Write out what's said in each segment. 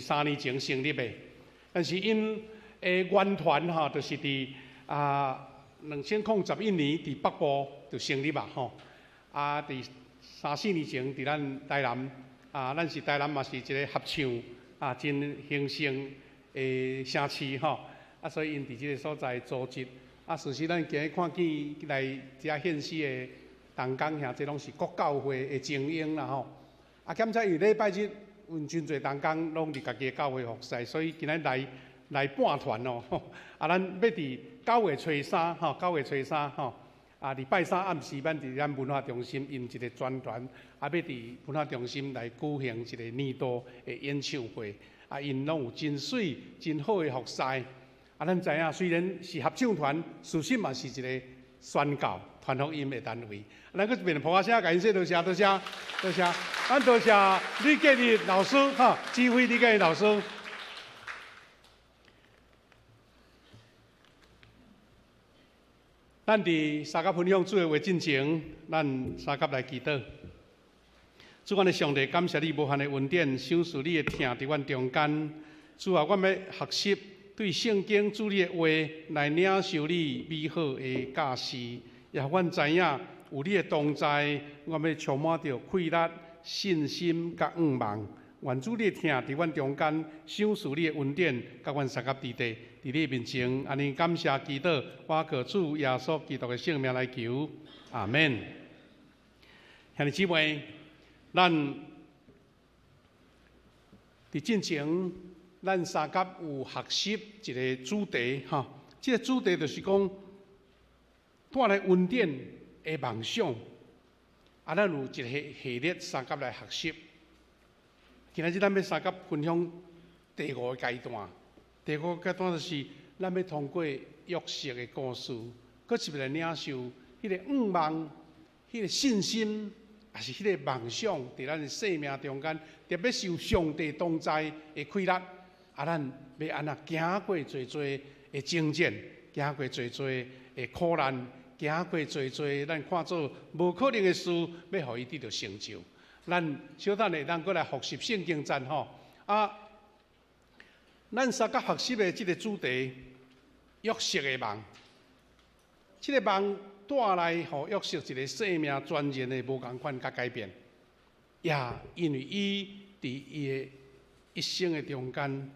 3年前成立的，但是因源团哈，就是伫2011年伫北部就成立嘛吼，伫3、4年前伫咱台南咱是台南嘛是一个合唱真兴盛的城市吼，所以因伫即个所在组织事实咱今日看见来遮献诗的同工兄，这拢是国教会的精英啦吼，检查伊礼拜日。阮真侪同工拢伫家己的教会服侍，所以今仔来半团哦。咱要伫9月初3吼，9月初3吼，礼拜3暗时，咱伫咱文化中心因一个专团，要伫文化中心来举行一个年度的演唱会。因拢有真水、真好的服侍。咱知影，虽然是合唱团，事实嘛是一个宣教传福音的单位。咱搁一遍普下声，感谢多谢多谢多谢，咱多谢李建立老师哈，指挥李建立老师。咱伫三甲分享主的话进前，咱三甲来祈祷。主，阮的上帝，感谢你无限的恩典，赏赐你的听伫阮中间。主啊，阮要学习对圣经主你的话来领受你美好的教示，也阮知影。有你的同在，我要充满着快乐、信心甲盼望。愿主你听伫阮中间，赏赐你的恩典，甲阮三甲伫地，伫你面前，安尼感谢祈祷，我靠主耶稣基督的圣名来求，阿门。兄弟姊妹，咱伫进前，咱三甲有学习一个主题哈，这个主题就是讲带来恩典的梦想，咱有一个系列三甲来学习。今仔日咱要三甲分享第5个阶段。第5个阶段就是咱要通过约瑟的故事，搁一来领受迄个盼望、迄个信心，也是迄个梦想，伫咱的生命中间，特别受上帝同在的快乐。咱要安怎行过最的征战，行过最的苦难。行过最咱看做无可能的事，要互伊得到成就。咱小等下，咱过来复习圣经站吼。咱三甲学习的这个主题，约瑟的梦。这个梦带来互约瑟一个生命全然的无共款甲改变，也因为伊伫伊的一生的中间，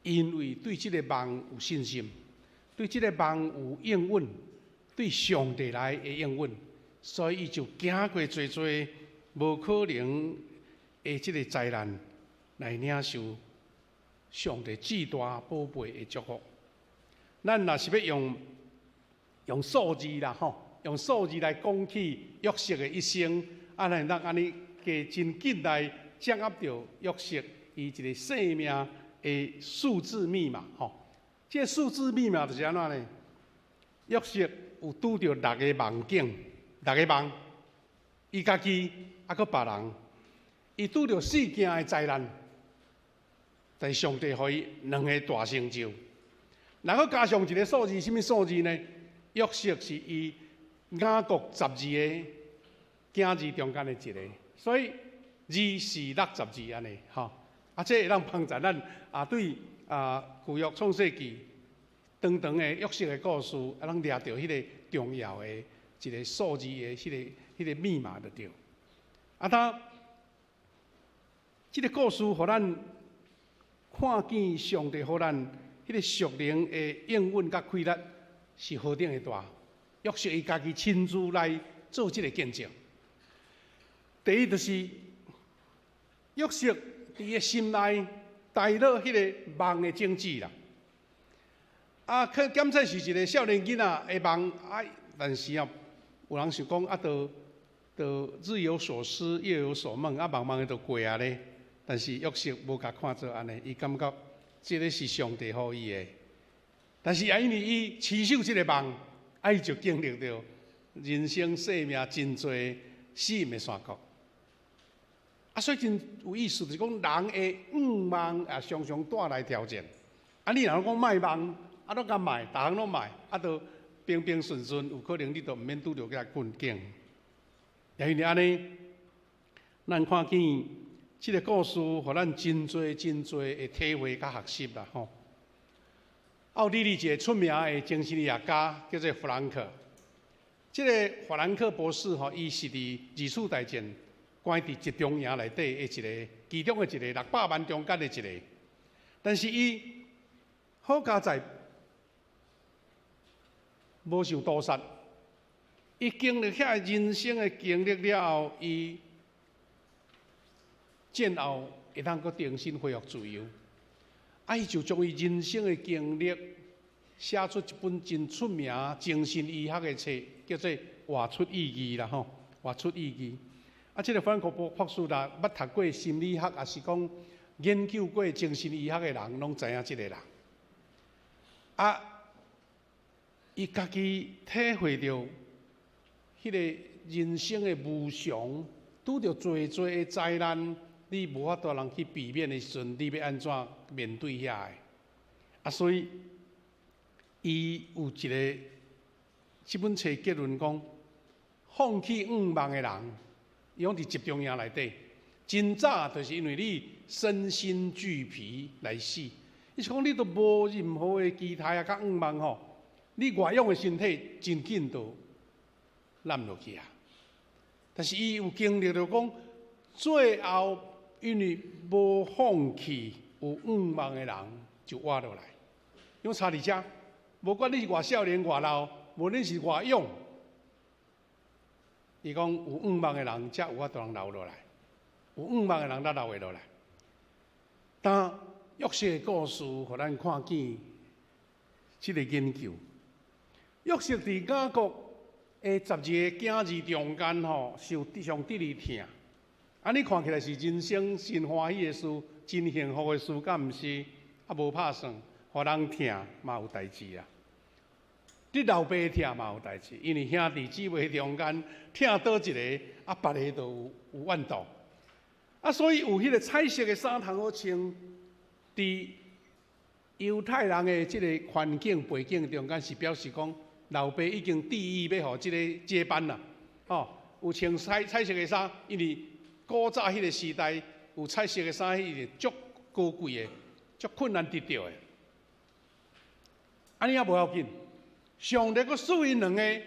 因为对这个梦有信心，对这个梦有应允。对上帝来的应允，所以伊就行过最无可能的这个灾难，来领受上帝至大宝贝的祝福。咱若是要用数字啦吼，用数字来讲起约瑟的一生，咱安尼加真紧来掌握到约瑟伊一个生命的数字密码吼。这个数字密码就是安怎呢？约瑟有拄着6个梦境，6个梦，伊家己搁别人，伊拄着4件的灾难，但上帝予伊2个大成就。然后加上一个数字，什么数字呢？约瑟是伊雅各12个囝儿中间的一个，所以2、4、6、12安尼吼。这会让帮助咱对旧约创世纪。长长的约瑟的故事，咱掠到迄个重要的一个数字的迄个密码就对。这个故事，互咱看见上帝，互咱迄个属灵的应允甲快乐是何等的大。约瑟伊家己亲自来做这个见证。第一就是约瑟伫伊心内带了迄个梦的种子啦。去检测是一个少年囡仔的梦，但是有人想讲都日有所思，夜有所梦，梦梦的都过啊咧。但是约瑟无甲看做安尼，伊感觉这个是上帝予伊的。但是也因为伊持守这个梦，伊就经历到人生生命真多死荫的山谷。所以真有意思，就是讲人的愿望也常常带来挑战。你若讲卖梦。都敢卖，逐项拢卖，都平平顺顺，有可能你都毋免拄着遐困境。因为安尼，咱看见这个故事，互咱真多的体会甲学习啦吼。奥地利一个出名的精神医学家叫做弗兰克。这个弗兰克博士吼，伊是伫二次大战关伫集中营内底的一个其中的一个600万中间的一个，但是伊好佳在无受毒杀。伊经历遐人生的经历了后，伊战后会当阁重新恢复自由。伊就将伊人生的经历写出一本真出名精神医学的册，叫做《活出意义》啦吼，《活出意义》。这个弗兰克博士啦，捌读过心理学，也是讲研究过精神医学的人，拢知影这个人。伊家己体会到迄个人生的无常，拄着最的灾难，你无法度人去避免的时阵，你要安怎面对遐个？所以伊有一个这本册结论讲，放弃愿望的人，伊讲伫集中营内底，真早就是因为你身心俱疲来死。伊是讲你都无任何的期待甲愿望吼，你外用的身体真紧就烂落去啊！但是伊有经历着讲，最后因为无放弃有愿望的人就活落来。因为差伫遮，无管你是偌少年偌老，无论是偌勇，伊讲有愿望的人才有法度留落来，有愿望的人才留会落来。但约瑟的故事，互咱看见这个研究。约瑟伫雅各的12个囝儿中间吼，受上帝的疼。你看起来是人生真欢喜的事，真幸福的事，敢毋是？无拍算，互人疼嘛有代志啊。你老爸疼嘛有代志，因为兄弟姊妹中间疼倒一个，别个都有怨妒。所以有迄个彩色的衫通好穿。伫犹太人的即个环境背景中间，是表示讲老爸已经定义要互即个接班啦。有穿彩色的衫，因为古早迄个时代有彩色的衫，伊是足高贵的，足困难得到的。安尼也无要紧，上帝阁赐因两个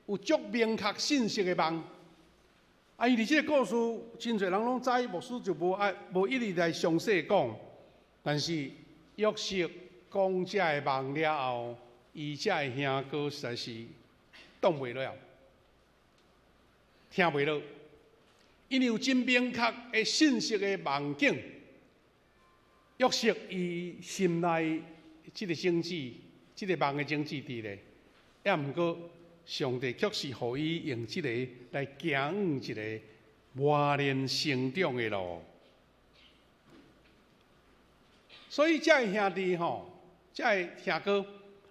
有足明确信息的梦。伊伫即个故事，真侪人拢知，牧师就无一直来详细讲。但是约瑟讲这个梦了后，伊这个兄哥实在是挡袂了，听袂落，因为有真明确的信息的梦境。约瑟伊心内这个种子，这个梦的种子伫咧，也毋过上帝却是予伊用这个来行一个磨练成长的路。所以，这个兄弟吼，这个兄哥，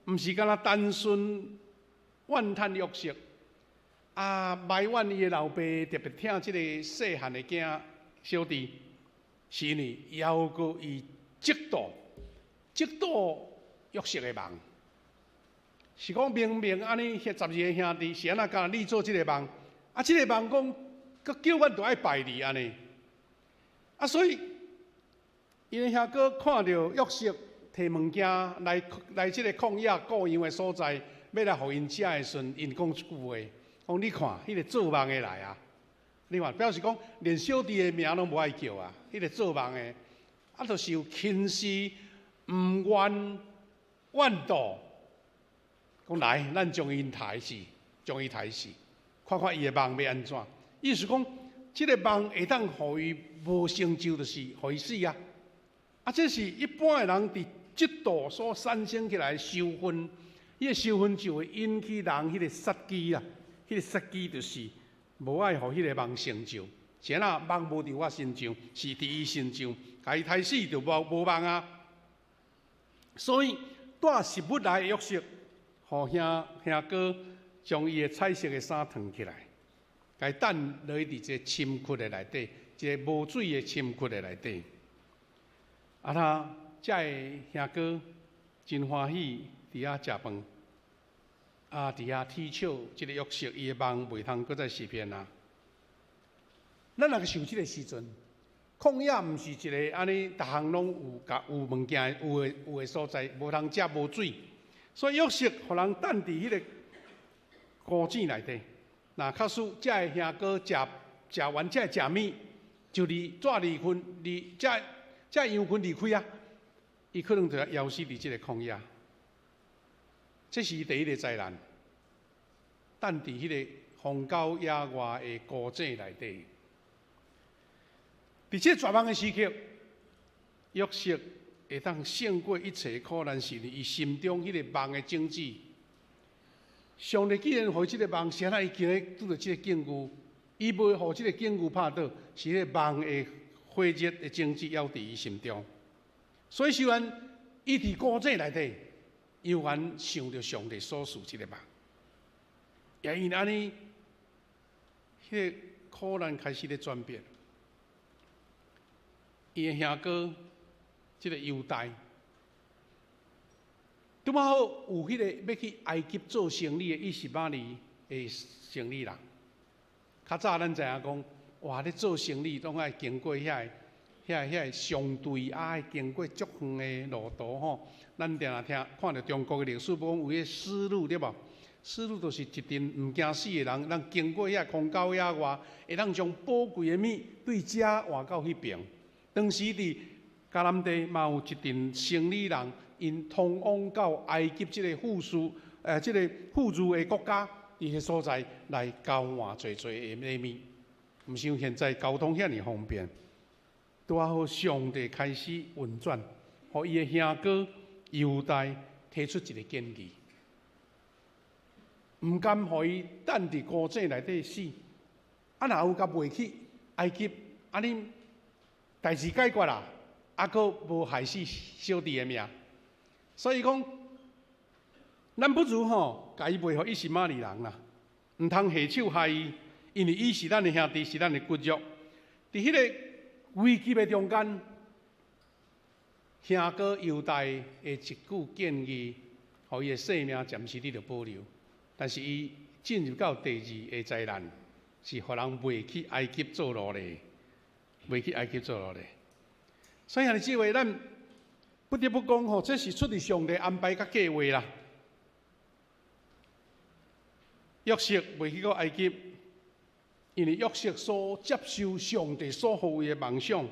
毋是敢若单纯怨叹约瑟，埋怨伊的老爸特别疼这个细汉的囝小弟，是因为要过伊嫉妒约瑟的梦，是讲明明安尼12个兄弟是安怎甲你做这个梦，这个梦讲，佮叫阮都爱拜你安尼，所以。因为兄哥看到约瑟摕物件来这个旷野故乡的所在，要来互因食的时阵，因讲一句话，讲你看，迄个做梦的来啊！你看，表示讲连小弟的名拢无爱叫啊！迄个做梦的，就是有轻视、毋愿、怨妒，讲来，咱将因抬死，将伊抬死，看看伊的梦要安怎？意思讲，这个梦会当互伊无成就，就是互伊死啊！这是一般的人伫嫉妒所产生起来的羞愤，迄个羞愤就会引起人迄个杀机啊！迄个杀机就是无爱互迄个梦成就，是安那梦无伫我身上，是伫伊身上，甲伊杀死就无梦啊！所以带食物来的约瑟，互兄哥将伊的彩色的衫脱起来，甲伊等落伫一个深窟的内底，一个无水的深窟的内底。他这个兄哥真欢喜，伫遐食饭，伫遐啼笑，这个约瑟伊的梦袂通搁再实现啊！咱若个受这个时阵，旷野毋是一个安尼，逐项拢有物件有诶所在，无通食无水，所以约瑟互人等伫迄个孤井内底。那确实，遮个兄哥食完遮个食物，就离婚，遮羊群离开啊，伊可能就要夭死伫即个旷野。这是第一个灾难，等伫迄个荒郊野外的孤井内底。伫这绝望的时刻，约瑟会当胜过一切苦难，是伊心中迄个梦的种子。上帝既然互伊即个梦，谁让伊今日拄着即个境遇，伊袂互即个境遇拍倒，是迄个梦的火热的种子要伫伊心中。所以虽然伊伫孤井内底，犹原想着上帝所赐即个梦，也因安尼，迄个苦难开始咧转变。伊的兄哥，即个犹大，拄好有迄个要去埃及做生意的以实玛利的生意人。较早咱知影讲，哇，咧做生意拢爱经过遐个相对，爱经过足远的路途吼。咱定定看到中国的历史，讲有迄丝路对无？丝路就是一群毋惊死的人，咱经过遐荒郊野外，会当将宝贵的物对遮换到迄边。当时伫迦南地嘛有一群生意人，因通往到埃及即个即个富裕的国家，伊个所在来交换侪的买物，毋像现在交通遐尔方便。拄好上帝开始运转，互伊的兄哥犹大提出一个建议，毋甘互伊等伫孤井内底死，啊若有甲袂去埃及，安尼代志解决啦，还阁无害死小弟的命，所以讲，咱不如吼，甲伊卖互以实玛利人啦，毋通下手害伊，因为伊是咱的兄弟，是咱的骨肉。伫迄个危机的中间，兄哥犹大的一句建议，互伊的性命暂时得到保留，但是伊进入到第二个灾难，是互人卖去埃及做奴隶。袂去埃及做落咧，所以兄弟姊妹，咱不得不讲吼，这是出于上帝安排甲计划啦。约瑟袂去到埃及，因为约瑟所接受上帝所予伊的梦想，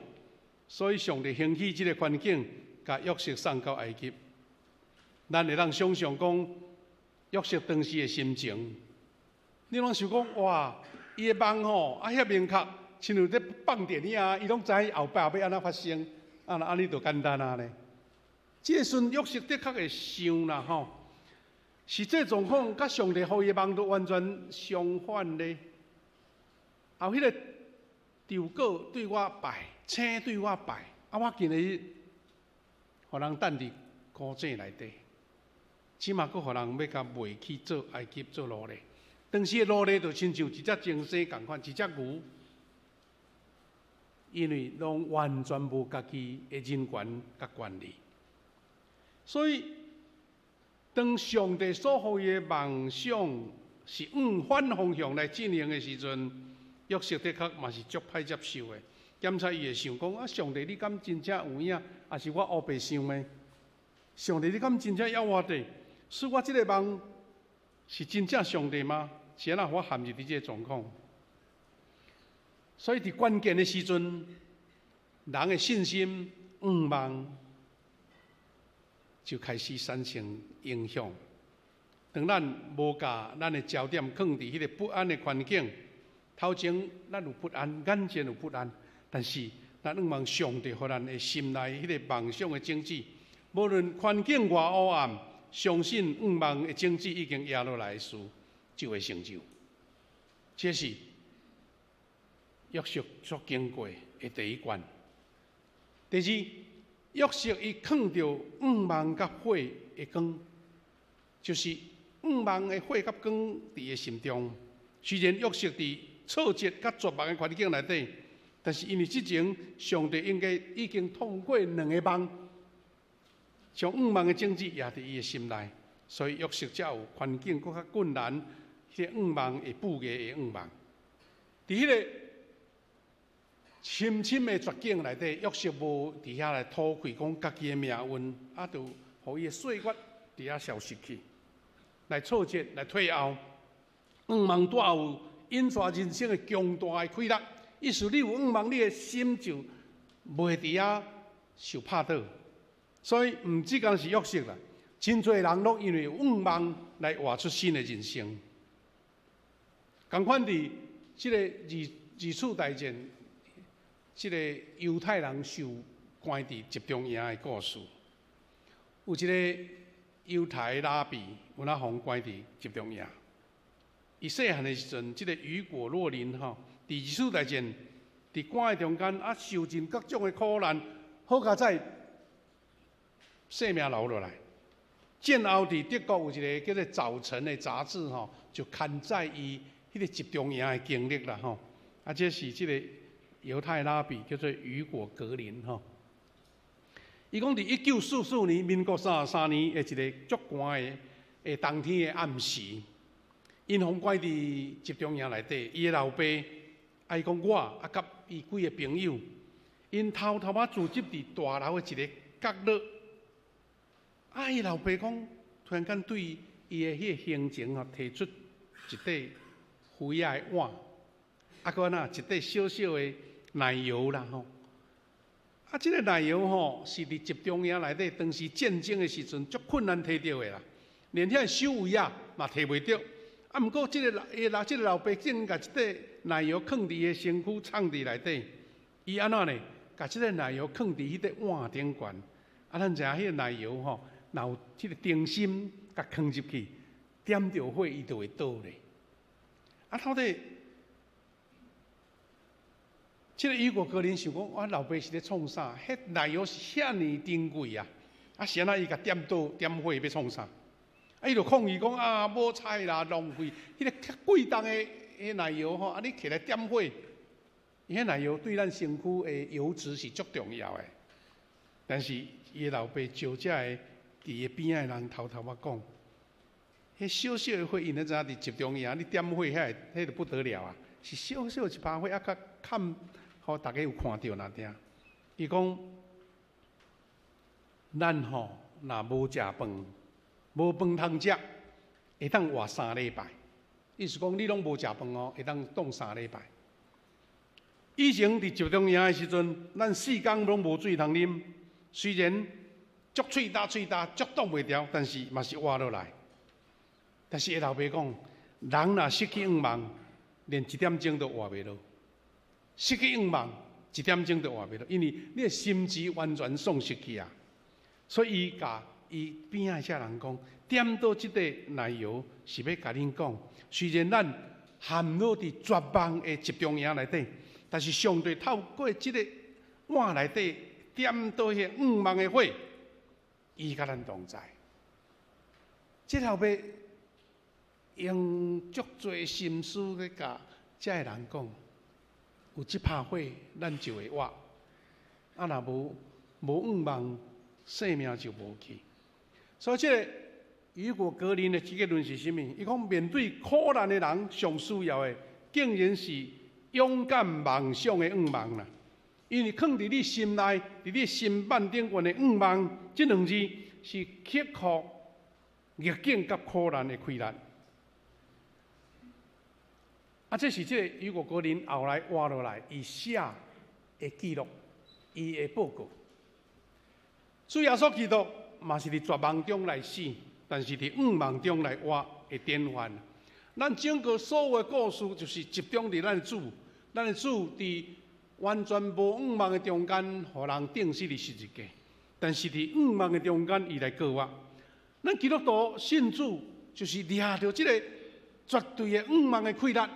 所以上帝兴起这个环境，甲约瑟送到埃及。咱会当想象讲，约瑟当时的心情，你拢想讲哇，伊的梦吼啊遐明确。亲像在放电影啊，伊拢知后摆要安怎发生，安尼就简单啊咧。这个时约瑟的确会想啦吼，是这状况甲上帝予伊的梦都完全相反咧。后迄个稻果对我败，青对我败，啊，我今日互人等伫孤井内底，起码佫互人要甲卖去做埃及做奴隶。当时的奴隶就亲像一只精细共款，一只牛。因为拢完全无家己的人权甲权利，所以当上帝所予伊的梦想是反方向来进行的时阵，约瑟的确嘛是足歹接受的。检查伊会想讲啊，上帝你敢真正有影，还是我黑白想的？上帝你敢真正要我的？是我这个梦是真正上帝吗？是安怎我陷入伫这个状况？所以伫关键的时阵，人的信心望就开始产生影响。当咱无甲咱的焦点放伫迄个不安的环境，头前咱有不安，眼前有不安，但是咱望上帝互咱的心内迄个梦想的种子，无论环境偌黑暗，相信望的种子已经压落来的事，就会成就。这是约瑟所经过的第一关。第二，约瑟伊藏着望甲火的光，就是望的火甲光伫伊心中。虽然约瑟伫挫折甲绝望的环境内底，但是因为之前上帝已经通过两个梦，将望的种子压伫伊的心内，所以约瑟才有环境更较困难，迄个望的不义的望。伫迄个深深的绝境内底，约瑟无伫遐来吐气，讲家己的命运，就互伊的岁月伫遐消失去，来挫折，来退后。仰望带有引发人生的强大的快乐，意思你有仰望，你的心就袂伫遐受拍倒。所以毋只讲是约瑟啦，真侪人都因为有仰望来活出新的人生。同款伫即个二次大战，即个犹太人受关伫集中营的故事，有一个犹太的拉比，有哪互关伫集中营。伊细汉的时阵，即个雨果若林吼，伫二次大战伫关的中间受尽各种的苦难，好佳在性命留落来。战后伫德国有一个叫做《早晨》的杂志吼，就刊载伊迄个集中营的经历啦吼。这是即个犹太拉比叫做雨果格林吼。伊讲伫1944年，民国33年的一个足寒的冬天的暗时。因互关伫集中营内底，伊的老爸，伊讲我甲伊几个朋友，因偷偷聚集伫大楼的一个角落。伊老爸讲，突然间对伊的迄个行程提出一块灰仔的碗，搁一块小小的奶油啦吼。即个奶油吼是伫集中营内底，当时战争的时阵足困难摕到的啦，连遐守卫嘛摕袂到。毋过，即个老爸竟然甲即块奶油放伫伊身躯，藏伫内底。伊安怎呢？甲即个奶油放伫迄个碗顶悬。咱知影迄个奶油吼，若有即个定心，甲放入去，点着火，伊就会倒咧。到底，即个雨果个人想讲，我老爸是咧创啥？迄奶油是遐尼珍贵啊！是安怎伊甲点火要创啥？伊就抗议讲无菜啦，浪费。迄个较贵重的奶油吼，你起来点火，伊迄奶油对咱身躯的油脂是足重要的。但是伊的老爸招遮个伫伊边仔的人偷偷讲，迄小小的火，因咧知影伫集中营，你点火迄就不得了啊！是小小一把火，较看，互大家有看到那点。伊讲，咱吼若无食饭。无饭通食，会当活3礼拜。意思讲，你拢无食饭哦，会当冻3礼拜。以前伫集中营的时阵，咱4天拢无水通啉，虽然足喙焦，足冻袂牢，但是嘛是活落来。但是老爸讲，人若失去仰望，连1点钟都活袂落。失去仰望，1点钟都活袂落，因为你的心智完全丧失去啊。所以伊边仔遮人讲，点到即个奶油是要甲恁讲，虽然咱陷落伫绝望的集中营内底，但是上帝透过即个碗内底点到迄仰望的火，伊甲咱同在。即后尾用足侪心思咧甲遮个人讲，有即拍火，咱就会活。若无仰望，生命就无去。所以，这个雨果格林的结论是啥物？伊讲面对苦难的人，上需要的竟然是勇敢梦想的仰望啦。因为放伫你心内、伫你心板顶悬的仰望，这2字是克服逆境甲苦难的开力。这是这个雨果格林后来活落来，伊写的记录，伊的报告。主耶稣基督。嘛是伫绝望中来死，但是伫仰望中来活的典范。咱整个所有的故事，就是集中伫咱的主，咱的主伫完全无仰望的中间，互人定死伫十字架。但是伫仰望的中间，伊来过活。咱基督徒信主，就是抓着即个绝对的仰望的快乐。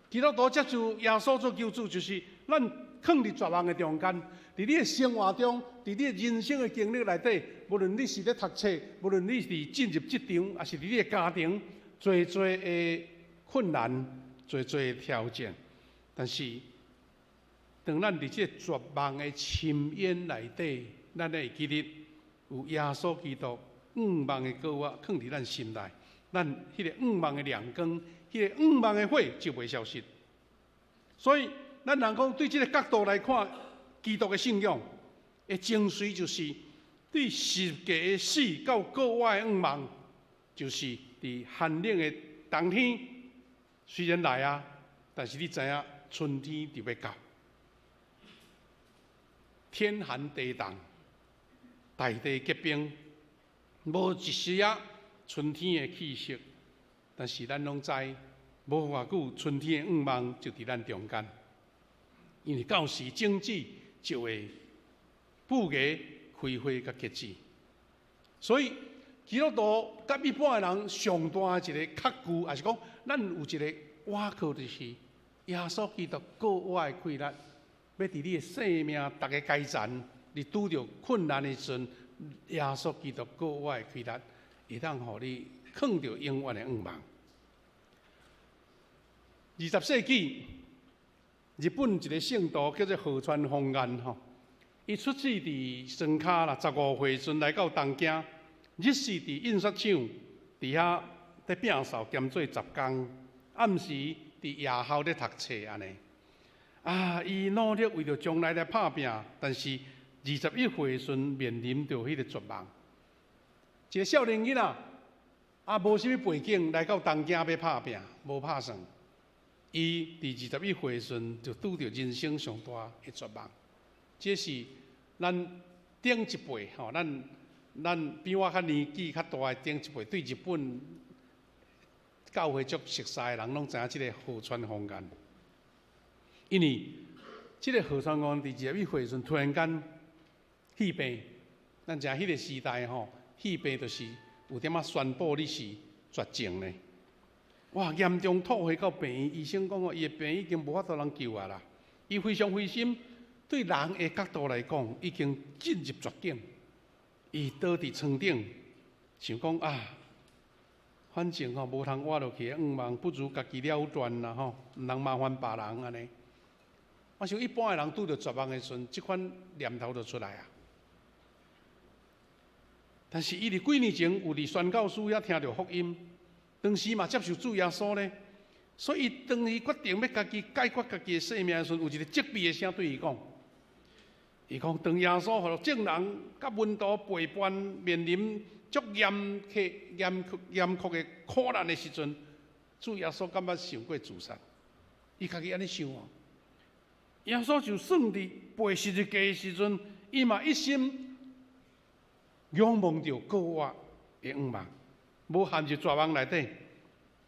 基督徒接受耶稣做救主，就是咱放伫绝望的中间。伫你的生活中，伫你的人生的经历内底，无论你是咧读册，无论你是进入职场，还是伫你的家庭，侪的困难，侪的挑战。但是，当咱伫这绝望的深渊内底，咱会记得有耶稣基督仰望的歌啊，放伫咱心内，咱迄个仰望的亮光，迄个仰望的火就袂消失。所以，咱人讲对这个角度来看，基督的信仰的精髓就是对世界的死到国外的愿望，就是伫寒冷的冬天，虽然来啊，但是你知影春天就要到，天寒地冻，大地结冰，无一丝仔春天的气息。但是咱拢知，无偌久，春天的愿望就伫咱中间。因为到时种子就会布芽、开花、甲结籽。所以基督徒甲一般的人上大一个确据，也是讲咱有一个倚靠，就是耶稣基督国外的开力，要伫你的生命逐个阶段，你拄着困难的时阵，耶稣基督国外的开力，会当互你扛着永远的愿望。20世纪，日本一个圣徒叫做河川丰彦吼，伊出世伫山卡啦，15岁阵来到东京，日时伫印刷厂伫遐在摒扫兼做杂工，暗时伫夜校咧读册安尼。伊努力为着将来来打拼，但是21岁时阵面临着迄个绝望。一个少年囡仔，无啥物背景，来到东京要打拼，无拍算。伊伫21岁时阵就拄着人生上大的绝望。这是咱顶一辈吼，咱比我较年纪较大的顶一辈对日本教会足熟悉的人，拢知影即个河川丰彦。因为即个河川丰彦伫21岁时阵突然间气病，咱知影迄个时代吼，气病就是有点宣布你是绝症呢。哇！严重吐血到病院，医生讲伊的病已经无法度通救啊啦。伊非常灰心，对人的角度来讲，已经进入绝境。伊倒伫床顶，想讲反正无通活落去，愿望不如家己了断啦吼，毋通麻烦别人安尼。我想一般的人拄着绝望的时阵，即款念头就出来啊。但是伊伫几年前有伫宣教书遐听到福音。当时嘛接受主耶稣呢，所以当伊决定要家己解决家己的生命的时阵，有一个责备的声对伊讲：，伊讲当耶稣互众人甲门徒陪伴，面临足严酷的苦难的时阵，主耶稣感觉想过自杀。伊家己安尼想哦，耶稣就算伫背十字架的时阵，伊嘛一心仰望着国外的愿望。无陷入绝望内底，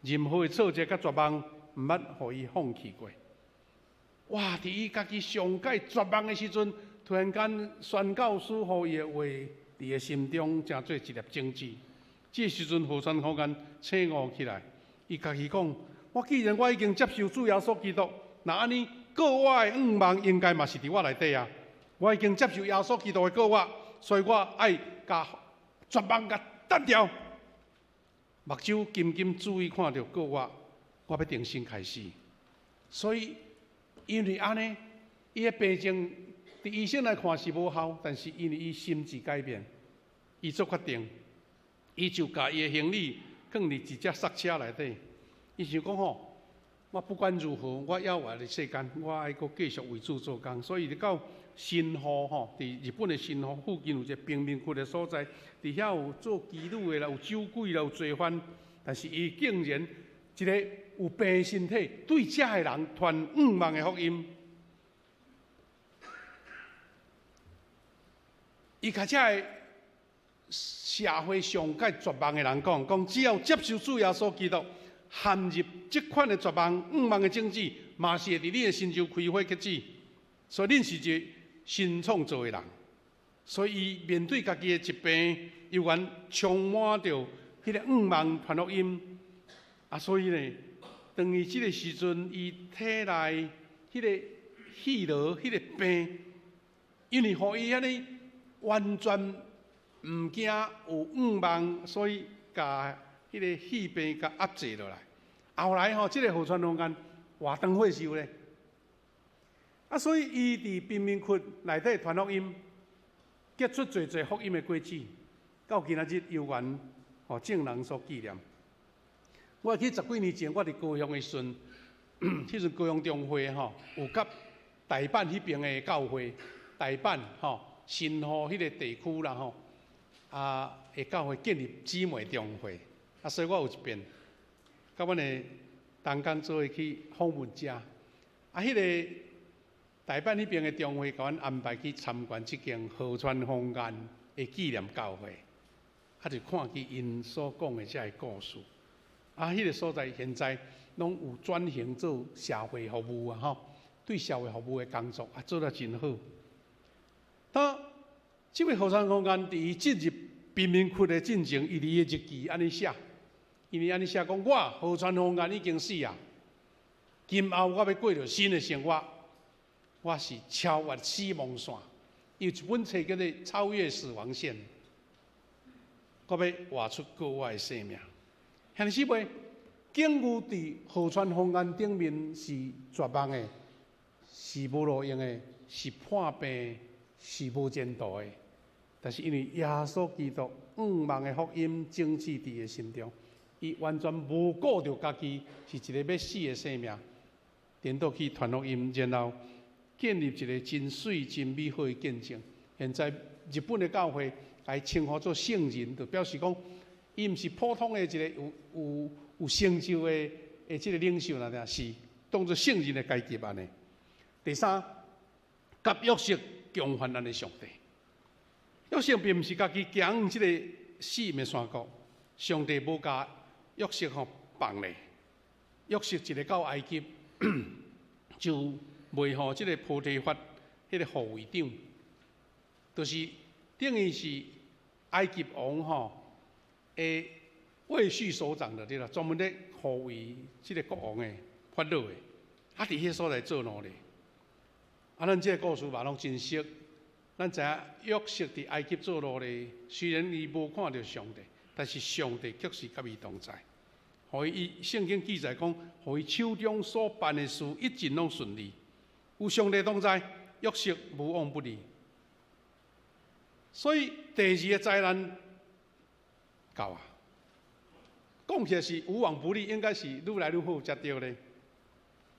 任何的挫折甲绝望，毋捌互伊放弃过。哇！伫伊家己上界绝望的时阵，突然间宣教师互伊的话，伫伊心中成做一粒种子。这时阵，河川丰彦醒悟起来，伊家己讲：我既然我已经接受主耶稣基督，那安尼国外的愿望应该嘛是伫我内底啊。我已经接受耶稣基督的国外，所以我爱甲绝望甲单掉。目睭紧紧注意看到国外，我要重新开始。所以，因为安尼，伊的病症，伫医生来看是无效，但是因为伊心智改变，伊做决定，伊就把伊的行李放伫一只塞车内底。伊想讲吼，我不管如何，我要活的世间，我爱阁继续为主做工。所以，到新河吼，伫日本的新河附近有一个贫民窟的所在。伫遐有做妓女的啦，有酒鬼啦，有罪犯，但是伊竟然一个有病的身体，对遮的人传愿望的福音。伊甲遮的社会上界绝望的人讲，只要接受主耶稣基督，陷入即款的绝望、愿望的种子，嘛是会伫你的身上开花结籽。所以，恁是一个新创造的人。所以，伊面对家己的疾病，又原充满着迄个愿望传福音。所以呢，当伊即个时阵，伊体内迄个气劳、迄个病，因为互伊安尼完全毋惊有愿望，所以甲迄个气病甲压制落来。后来即个河川丰彦活长退休咧，所以伊伫贫民窟内底传福音。结出侪侪福音的果子，到今仔日犹原互众人所纪念。我记10几年前，我伫高雄的时阵，迄阵高雄中会有甲台版迄边的教会，台版新河迄个地区啦的教会建立姊妹中会，所以我有一遍，甲阮的同工做伙去访问遮，迄个台版迄边的中会，甲阮安排去参观即间河川风岩的纪念教会，就看见因所讲的遮个故事。迄个所在现在拢有转型做社会服务对社会服务的工作做得真好。这位河川风岩伫伊进入贫民窟的进程，伊伫伊的日记安尼写，因为安尼写讲，我河川风岩已经死啊，今后我要过着新的生活，我是超越死亡线。有一本册叫做《超越死亡线》，我要活出过我的生命。现实袂，境遇伫河川风岩顶面是绝望的，是无路用的，是破病，是无前途的。但是因为耶稣基督望的福音种植伫伊心中，伊完全无顾着家己是一个要死的生命，颠倒去传福音，然后建立一个真水、真美好的见证。现在日本的教会来称呼做圣人，就表示讲，伊毋是普通的一个有成就的这个领袖啦，是当作圣人的阶级安尼。第三，甲约瑟共犯咱的上帝。约瑟并毋是家己行这个死命的山谷，上帝无甲约瑟放咧。约瑟一个到埃及，就卖互这个波提法迄个护卫长，就是等于是埃及王的卫戍首长的对啦，专门咧护卫这个国王的法老的，伫迄所在做奴隶。咱这个故事嘛拢真熟。咱知影约瑟伫埃及做奴隶，虽然伊无看到上帝，但是上帝确实甲伊同在。互伊圣经记载讲，互伊手中所办的事一尽拢顺利，有上帝同在，约瑟无往不利。所以第二个灾难到啊，讲起来是无往不利，应该是愈来愈好才对咧。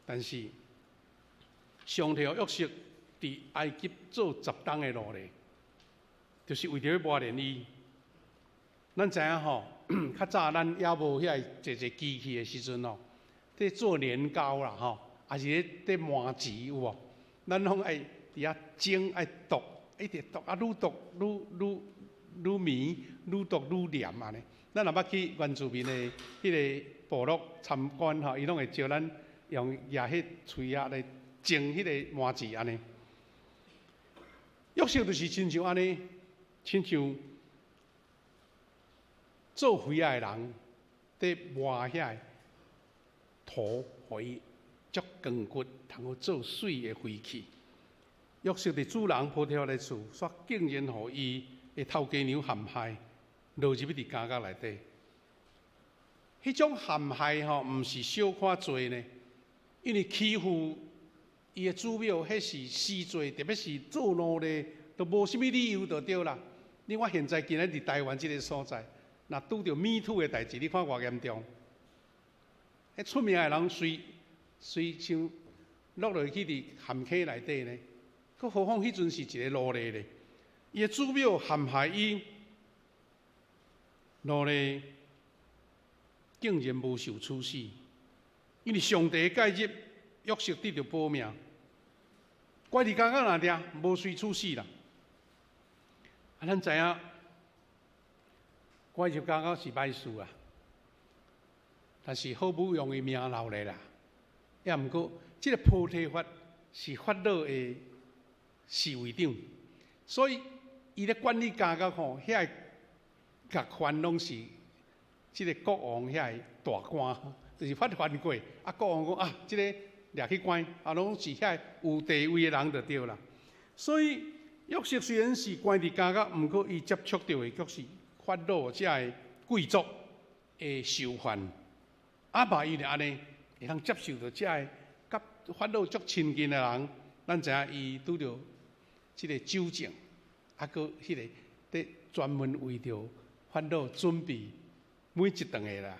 但是上帝约瑟伫埃及做10冬的奴隶，就是为着要磨练伊。咱知影较早咱也无遐坐机器的时阵在做年糕啦也是咧磨钱有无？咱拢爱伫遐蒸爱剁，一直剁愈剁愈绵，愈剁愈黏安尼。咱若捌去原住民的迄个部落参观伊拢会招咱用举迄锤来蒸迄个磨钱安尼。约瑟就是亲像安尼，亲像做肥仔的人，在磨遐土，互伊足光骨，通好做水的灰器。约瑟伫主人波提乏的厝，煞竟然互伊的头家娘陷害，落入伫监狱内底。迄种陷害毋是小可罪呢，因为欺负伊的祖庙，迄是死罪，特别是做奴隶，都无啥物理由就对啦。我现在今日伫台湾这个所在，若拄着Me Too的代志，你看偌严重？迄出名的人随像落落去伫陷坑内底呢，佫何况迄阵是一个奴隶咧，伊的祖庙陷害伊，奴隶竟然无受处死，因为上帝的介入，约瑟得到保命。关伫监狱内底，无随处死啦。咱知影，关入监狱是歹事啊，但是好不容易命留咧啦。也毋过，这个波提法是法老的侍卫长，所以伊咧管理监狱遐个监犯拢是这个国王遐个大官，就是发犯过。国王讲这个掠去关，拢是遐有地位的人就对啦。所以约瑟虽然是关伫监狱，毋过伊接触到的却是法老遮个贵族的囚犯。嘛伊就安尼会通接受到遮个甲法老足亲近的人，咱知影伊拄着即个酒政，佮迄个伫专门为着法老准备每一顿的啦。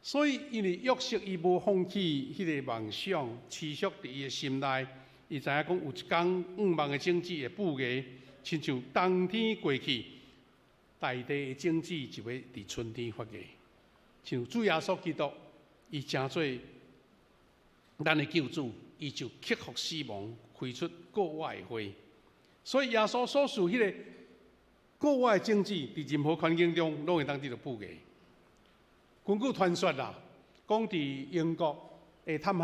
所以因为约瑟伊无放弃迄个梦想，持续伫伊的心内，伊知影讲有一天5万的种子会覆芽，亲像冬天过去，大地的种子就要伫春天发芽。像主耶稣基督，伊成做咱的救主，伊就克服死亡，开出国外的花。所以耶稣所属迄个国外的种子，伫任何环境中，拢会当得到覆芽。根据传说啦，讲伫英国的探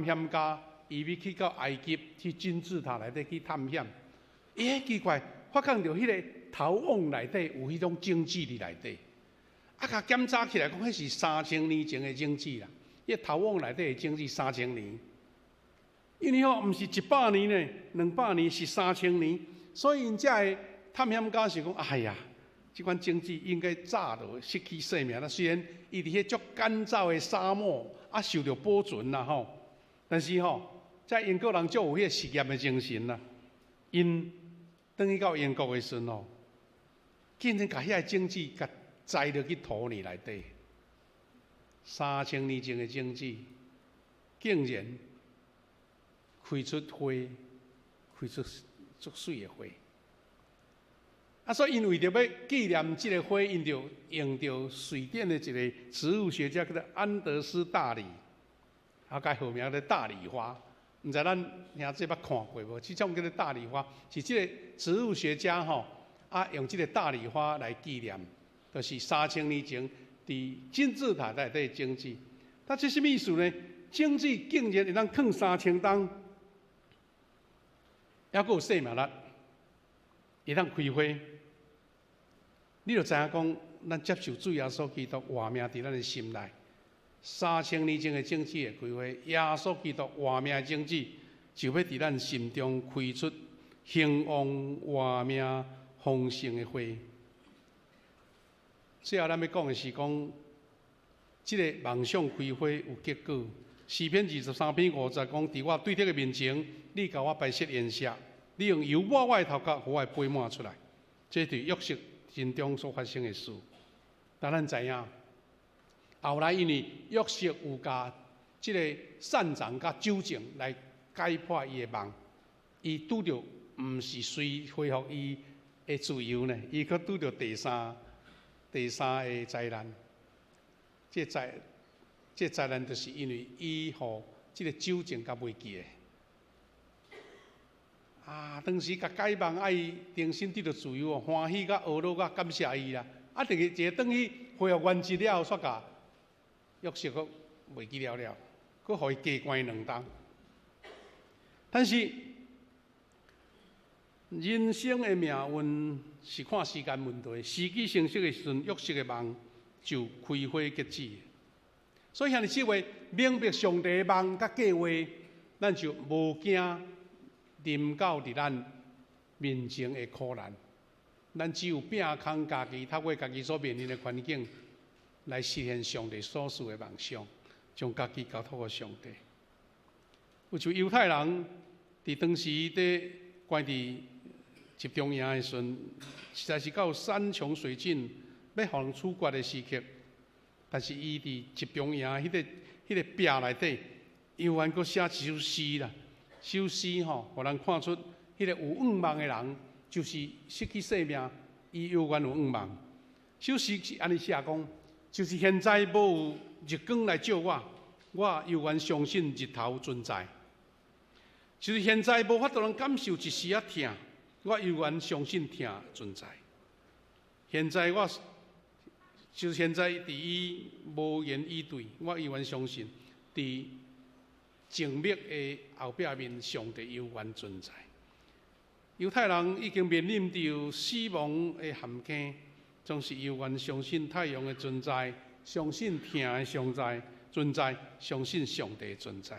险家，伊要去到埃及去金字塔内底去探险，伊奇怪，发现到迄个头网内底有迄种种子伫内底，啊，甲检查起来讲，迄是3000年前的种子啦。迄头网内底的种子3000年，因为毋是100年呢，200年是3000年，所以因遮的探险家是讲，哎呀，即款种子应该早就失去生命了。虽然伊伫迄足干燥的沙漠啊，受到保存啦吼，但是吼，在英国人足有迄个实验的精神啦。因等去到英国的时阵吼，竟然甲遐个种子甲栽落去土里内底。3000年前的种子，竟然开出花，开出足水的花。啊，所以因为着要纪念即个花，因着用着瑞典的一个植物学家叫做安德斯大理，啊，改号名叫大理花。毋知咱兄弟捌看过无？即种叫做大理花，是即个植物学家吼啊，用即个大理花来纪念，就是3000年前伫金字塔内底种子。它这什么意思呢？种子竟然会当放3000冬，还佫有生命力，会当开花。你就知影讲，咱接受主耶稣基督活命伫咱的心内。3000年前的种子会开花，耶稣基督活命的种子就要伫咱心中开出兴旺活命丰盛的花。最后咱要讲的是讲，即个梦想开花有结果。诗篇23篇50讲：伫我对敌的面前，你甲我摆设筵席，你用油抹我的头壳，互我杯满出来。这对约瑟心中所发生的事，但咱知影，后来因为约瑟有甲即个善长甲纠正来解破伊的梦，伊拄着毋是随恢复伊的自由呢，伊佫拄着第三个灾难。这灾难就是因为伊互即个纠正甲袂记的。啊，当时甲解梦爱伊重新得到自由哦，欢喜甲懊恼甲感谢伊啦。啊，一个转去恢复原职了，煞甲约瑟佫袂记了，佫互伊加关2冬。但是人生的命运是看时间问题，时机成熟的时阵，约瑟的梦就开花结籽。所以兄弟姊妹，明白上帝的梦甲计划，咱就无惊临到伫咱面前的苦难。咱只有拼空家己，透过家己所面临的环境，来实现上帝所赐的梦想，将家己交托给上帝。有像犹太人伫当时伫关伫集中营的时阵，实在是到山穷水尽，要互人处决的时刻。但是伊伫集中营迄个壁内底，犹原阁写一首诗啦。首诗吼，互人看出迄个有愿望的人，就是失去生命，伊犹原有愿望。首诗是安尼写讲，就是现在无有日光来照我，我犹原相信日头存在。就是现在无法度能感受一时啊痛，我犹原相信痛存在。现在我就是现在伫伊无言以对，我犹原相信伫静谧的后壁面，上帝犹原存在。犹太人已经面临着死亡的陷阱，总是犹原相信太阳的存在，相信痛的存在，相信上帝的存在。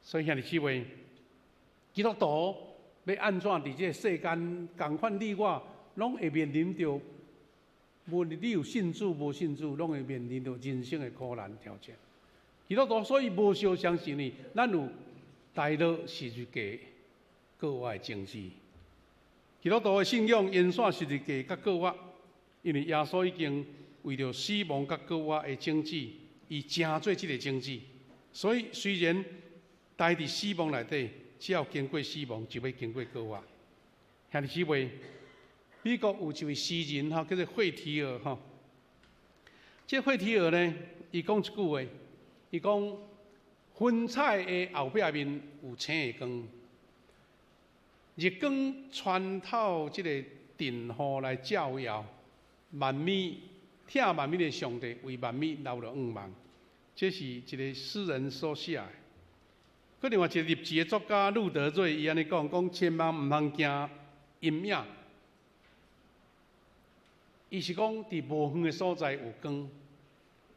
所以兄弟姊妹，基督徒要安怎伫这个世间，共款你我，拢会面临着，无论你有信主无信主，拢会面临着人生的苦难挑战。基督徒所以无需要相信呢，咱有大乐十字架国外的种子。基督徒的信仰沿线十字架甲国外，因为耶稣已经为着死亡甲国外的种子，伊成做这个种子。所以虽然待伫死亡内底，只要经过死亡，就要经过高压。兄弟姊妹，美国有一位诗人叫做惠提尔这惠提尔呢，伊讲一句话，伊讲云彩的后壁面有星的光，日光穿透这个电荷来照耀万米，疼万米的上帝为万米留了5万。这是一个诗人所写的。佮另外一个日记的作家路德瑞，伊安尼讲，千万毋通惊阴影。伊是讲伫无远的所在有光，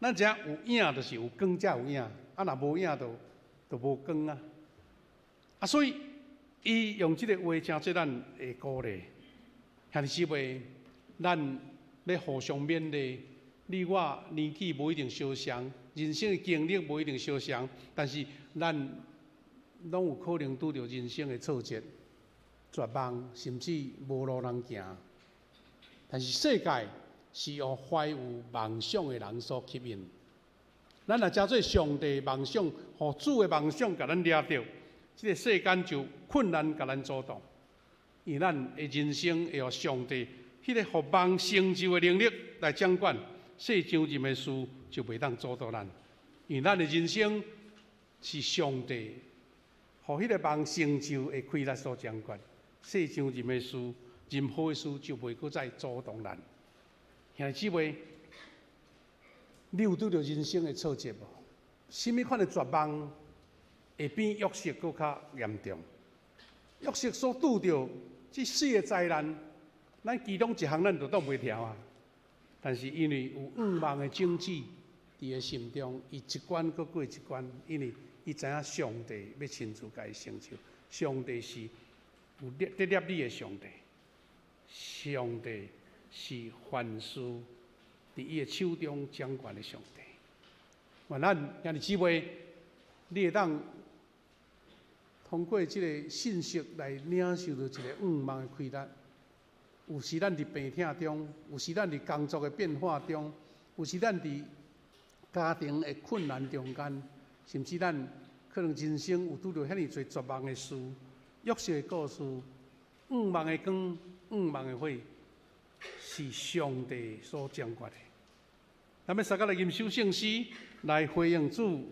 咱知影有影就是有光才有影，啊若无影就无光啊。啊，所以伊用即个话真做咱会鼓励，兄弟姊妹，咱要互相勉励。你我年纪无一定相像，人生的经历无一定相像，但是咱拢有可能拄着人生的挫折、绝望，甚至无路通行。但是世界是由怀有梦想的人所吸引。咱若真做上帝梦想，互主的梦想，甲咱抓着，这个世间就困难甲咱阻挡。因为咱的人生会由上帝迄个互梦成就的能力来掌管。世上任何事就袂当阻挡咱，因为咱的人生是上帝，互迄个梦成就的开力所掌管。世上任何事，任何的事就袂搁再阻挡咱。兄弟姊妹，你有拄着人生的挫折无？什么款的绝望会比约瑟搁较严重？约瑟所拄着这4个灾难，咱其中一项咱就挡袂牢啊。但是因为有5万的种子伫个心中，伊一关搁过一关，因为伊知影上帝要亲自甲伊成就。上帝是有得立你的上帝，上帝是凡事伫伊的手中掌管的上帝。愿咱兄弟姊妹，你会当通过这个信息来领受到一个5万的开力。有时咱伫病痛中，有时咱伫工作的变化中，有时咱伫家庭的困难中间，甚至咱可能人生有拄着遐尼侪绝望的事。约瑟的故事，5万的光，5万的火，是上帝所掌管的。咱要三个来吟首圣诗，来回应主